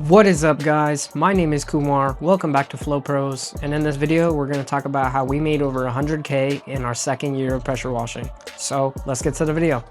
What is up, guys? My name is Kumar. Welcome back to Flow Pros, and in this video we're going to talk about how we made over 100K in our second year of pressure washing. So let's get to the video.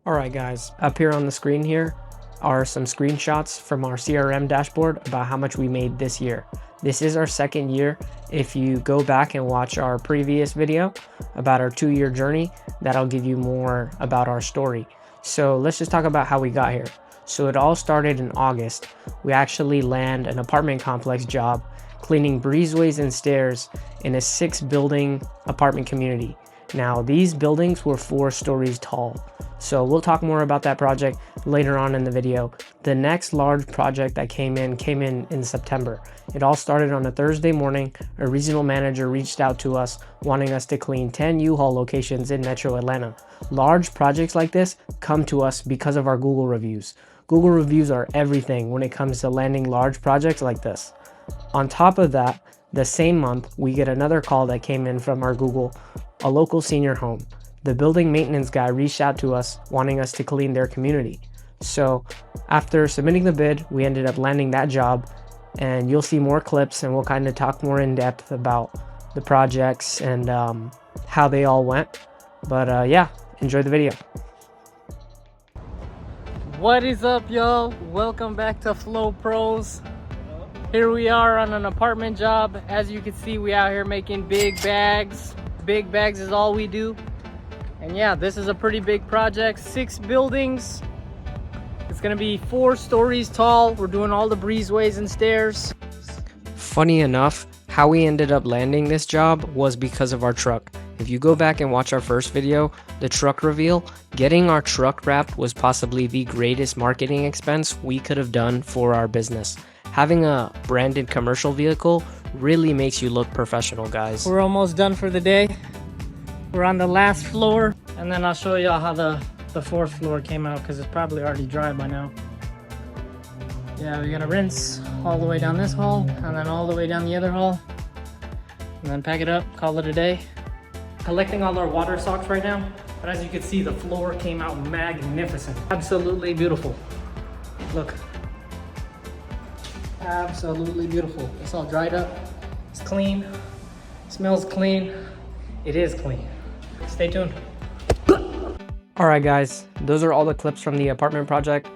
Alright guys, up here on the screen here are some screenshots from our CRM dashboard about how much we made this year. This is our second year. If you go back and watch our previous video about our 2-year journey, that'll give you more about our story. So let's just talk about how we got here. So it all started in August. We actually land an apartment complex job cleaning breezeways and stairs in a 6-building apartment community. Now these buildings were 4 stories tall. So we'll talk more about that project later on in the video. The next large project that came in September. It all started on a Thursday morning. A regional manager reached out to us wanting us to clean 10 U-Haul locations in Metro Atlanta. Large projects like this come to us because of our Google reviews. Google reviews are everything when it comes to landing large projects like this. On top of that, the same month, we get another call that came in from our Google, a local senior home. The building maintenance guy reached out to us wanting us to clean their community. So after submitting the bid, we ended up landing that job, and you'll see more clips and we'll kind of talk more in depth about the projects and how they all went. But yeah, enjoy the video. What is up, y'all? Welcome back to Flow Pros. Here we are on an apartment job. As you can see, we out here making big bags. Big bags is all we do. And yeah, this is a pretty big project, 6 buildings. It's gonna be 4 stories tall. We're doing all the breezeways and stairs. Funny enough, how we ended up landing this job was because of our truck. If you go back and watch our first video, the truck reveal, getting our truck wrapped was possibly the greatest marketing expense we could have done for our business. Having a branded commercial vehicle really makes you look professional, guys. We're almost done for the day. We're on the last floor, and then I'll show y'all how the 4th floor came out because it's probably already dry by now. Yeah, we're gonna rinse all the way down this hall and then all the way down the other hall, and then pack it up, call it a day. Collecting all our water socks right now, but as you can see, the floor came out magnificent. Absolutely beautiful. Look. Absolutely beautiful. It's all dried up. It's clean. Smells clean. It is clean. Stay tuned. Alright guys, those are all the clips from the apartment project.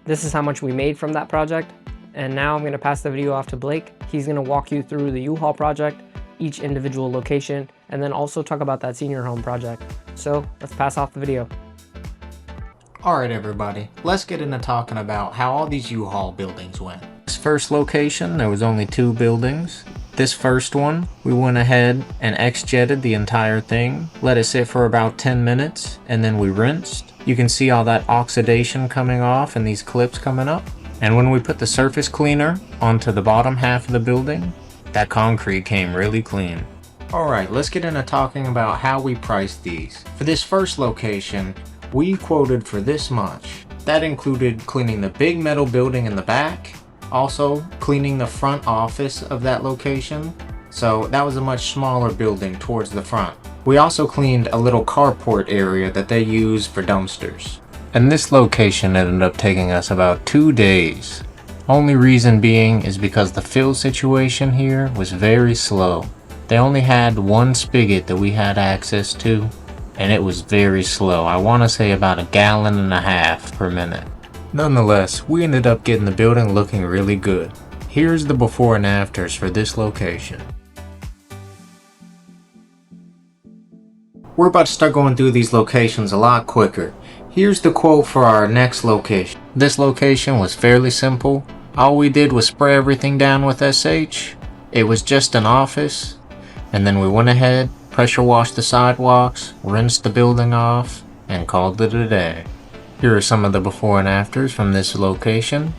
This is how much we made from that project. And now I'm going to pass the video off to Blake. He's going to walk you through the U-Haul project, each individual location, and then also talk about that senior home project. So let's pass off the video. Alright everybody, let's get into talking about how all these U-Haul buildings went. This first location, there was only 2 buildings. This first one, we went ahead and X-jetted the entire thing, let it sit for about 10 minutes, and then we rinsed. You can see all that oxidation coming off and these clips coming up. And when we put the surface cleaner onto the bottom half of the building, that concrete came really clean. Alright, let's get into talking about how we priced these. For this first location, we quoted for this much. That included cleaning the big metal building in the back, also cleaning the front office of that location, so that was a much smaller building towards the front. We also cleaned a little carport area that they use for dumpsters. And this location ended up taking us about 2 days. Only reason being is because the fill situation here was very slow. They only had 1 spigot that we had access to, and it was very slow. I want to say about 1.5 gallons per minute. Nonetheless, we ended up getting the building looking really good. Here's the before and afters for this location. We're about to start going through these locations a lot quicker. Here's the quote for our next location. This location was fairly simple. All we did was spray everything down with SH. It was just an office. And then we went ahead, pressure washed the sidewalks, rinsed the building off, and called it a day. Here are some of the before and afters from this location.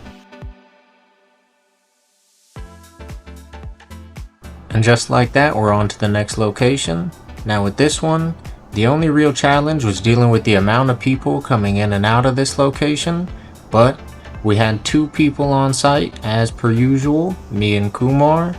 And just like that, we're on to the next location. Now with this one, the only real challenge was dealing with the amount of people coming in and out of this location, but We had 2 people on site as per usual, me and Kumar.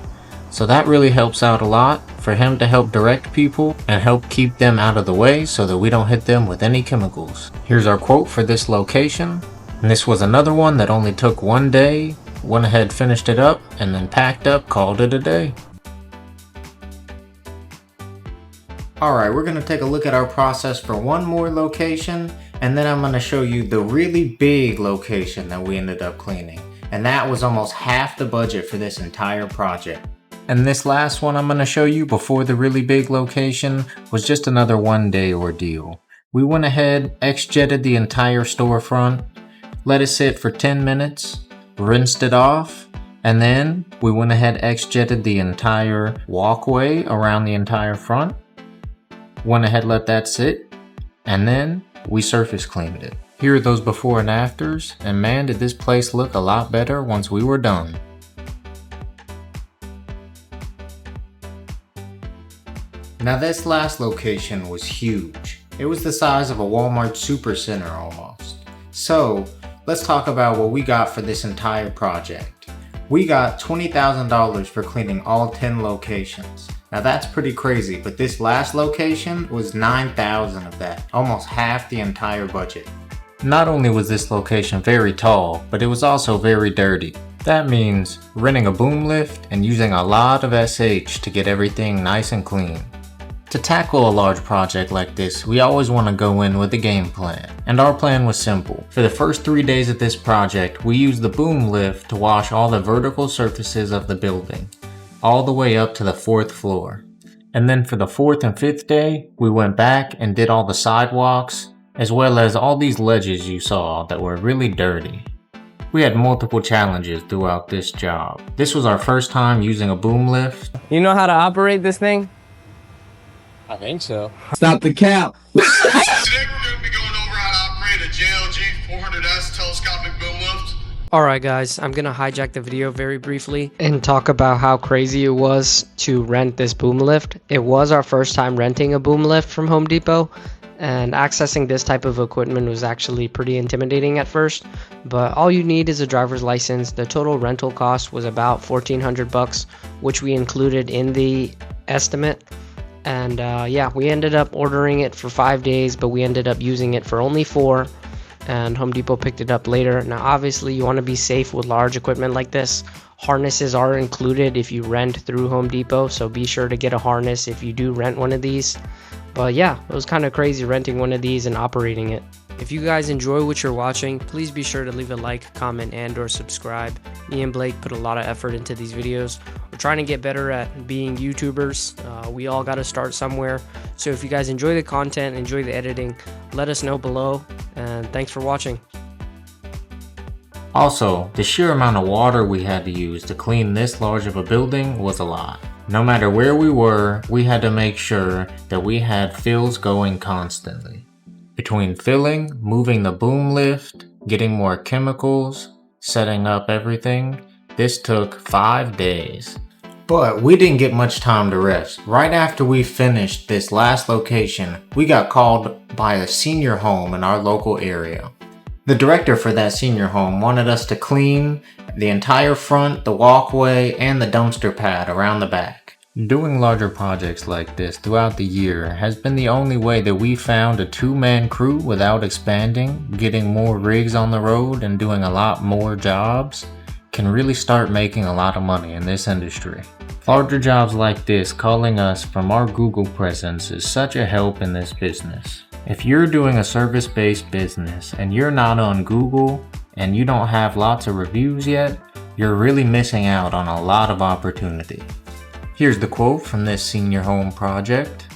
So that really helps out a lot for him to help direct people and help keep them out of the way so that we don't hit them with any chemicals. Here's our quote for this location. And this was another one that only took 1 day. Went ahead, finished it up, and then packed up, called it a day. Alright, we're going to take a look at our process for one more location, and then I'm going to show you the really big location that we ended up cleaning. And that was almost half the budget for this entire project. And this last one I'm going to show you before the really big location was just another 1 day ordeal. We went ahead, X-jetted the entire storefront, let it sit for 10 minutes, rinsed it off, and then we went ahead, X-jetted the entire walkway around the entire front. Went ahead, let that sit, and then we surface cleaned it. Here are those before and afters, and man, did this place look a lot better once we were done. Now this last location was huge. It was the size of a Walmart supercenter almost. So let's talk about what we got for this entire project. We got $20,000 for cleaning all 10 locations. Now that's pretty crazy, but this last location was $9,000 of that, almost half the entire budget. Not only was this location very tall, but it was also very dirty. That means renting a boom lift and using a lot of SH to get everything nice and clean. To tackle a large project like this, we always want to go in with a game plan. And our plan was simple. For the first 3 days of this project, we used the boom lift to wash all the vertical surfaces of the building, all the way up to the 4th floor. And then for the 4th and 5th day, we went back and did all the sidewalks, as well as all these ledges you saw that were really dirty. We had multiple challenges throughout this job. This was our first time using a boom lift. You know how to operate this thing? I think so. Stop the cap. Today we're going to be going over how to operate a JLG 400S telescopic boom lift. Alright guys, I'm gonna hijack the video very briefly and talk about how crazy it was to rent this boom lift. It was our first time renting a boom lift from Home Depot, and accessing this type of equipment was actually pretty intimidating at first, but all you need is a driver's license. The total rental cost was about $1,400, which we included in the estimate. And yeah, we ended up ordering it for 5 days, but we ended up using it for only 4, and Home Depot picked it up later. Now obviously you want to be safe with large equipment like this. Harnesses are included if you rent through Home Depot, so be sure to get a harness if you do rent one of these. But yeah, it was kind of crazy renting one of these and operating it. If you guys enjoy what you're watching, please be sure to leave a like, comment, and/or subscribe. Me and Blake put a lot of effort into these videos. We're trying to get better at being YouTubers. We all got to start somewhere. So if you guys enjoy the content, enjoy the editing, let us know below. And thanks for watching. Also, the sheer amount of water we had to use to clean this large of a building was a lot. No matter where we were, we had to make sure that we had fills going constantly. Between filling, moving the boom lift, getting more chemicals, setting up everything, this took 5 days. But we didn't get much time to rest. Right after we finished this last location, we got called by a senior home in our local area. The director for that senior home wanted us to clean the entire front, the walkway, and the dumpster pad around the back. Doing larger projects like this throughout the year has been the only way that we found a 2-man crew without expanding, getting more rigs on the road, and doing a lot more jobs can really start making a lot of money in this industry. Larger jobs like this calling us from our Google presence is such a help in this business. If you're doing a service-based business and you're not on Google and you don't have lots of reviews yet, you're really missing out on a lot of opportunity. Here's the quote from this senior home project.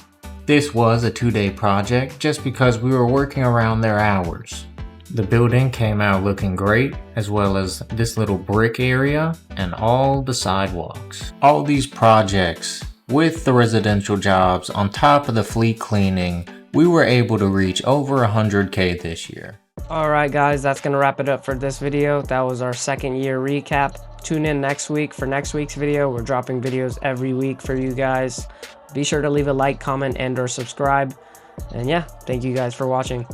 This was a 2-day project just because we were working around their hours. The building came out looking great, as well as this little brick area and all the sidewalks. All these projects with the residential jobs on top of the fleet cleaning, we were able to reach over 100K this year. Alright guys, that's going to wrap it up for this video. That was our second year recap. Tune in next week for next week's video. We're dropping videos every week for you guys. Be sure to leave a like, comment, and/or subscribe. And yeah, thank you guys for watching.